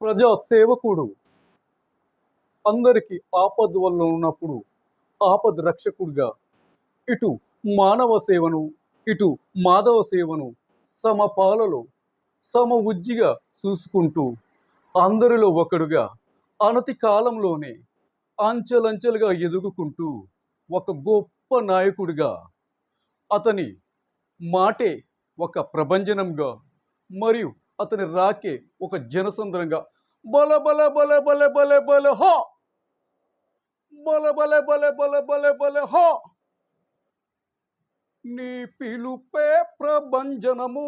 ప్రజా సేవకుడు. అందరికీ ఆపద వల్ల ఉన్నప్పుడు ఆపద రక్షకుడిగా ఇటు మానవ సేవను, ఇటు మాధవ సేవను సమపాలలో సమఉజ్జిగా చూసుకుంటూ అందరిలో ఒకడుగా అనతి కాలంలోనే అంచెలంచెలుగా ఎదుగుకుంటూ ఒక గొప్ప నాయకుడిగా, అతని మాటే ఒక ప్రభంజనంగా, మరియు అతని రాకే ఒక జనసంద్రంగా, బల బల బల బల బల బల హో, బల బల బల బల బల బల హో, నీ పిలుపే ప్రభంజనము,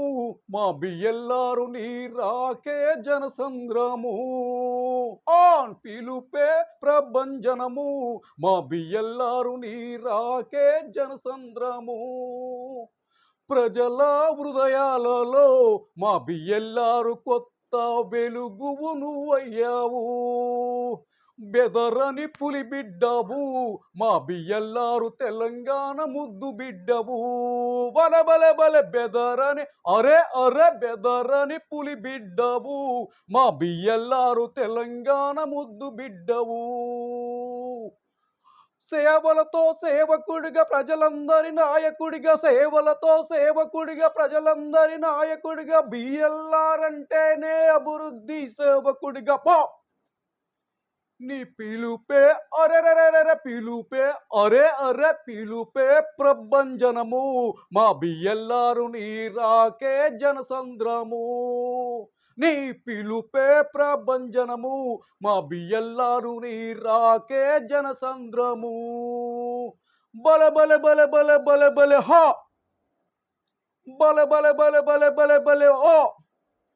మా బియ్యల్లారు నీ రాకే జనసంద్రము. ఆన్ పిలుపే ప్రభంజనము, మా బియ్యల్లారు నీ రాకే జనసంద్రము. ప్రజల హృదయాలలో మా బియ్యల్లారు కొత్త వెలుగువు నువ్వయ్యావు. బెదరని పులి బిడ్డవు, మా బియ్యల్లారు తెలంగాణ ముద్దు బిడ్డవు. బల బల బల బెదరని అరే అరే బెదరని పులి బిడ్డవు, మా బియ్యల్లారు తెలంగాణ ముద్దు బిడ్డవు. సేవలతో సేవకుడిగా ప్రజలందరి నాయకుడిగా, సేవలతో సేవకుడిగా ప్రజలందరి నాయకుడిగా, బిఎల్ఆర్ అంటేనే అభివృద్ధి సేవకుడిగా పో. నీ పిలుపే అరెరెరెరె పిలుపే అరే అరే పిలుపే ప్రభంజనము, మా బియ్యల్లారు నీ రాకే జనసంద్రము. నీ పిలుపే ప్రభంజనము, మా బియ్యల్లారు నీ రాకే జనసంద్రము. బల బల బల బల బల బల హో, బల బల బల బల బల బల ఓ.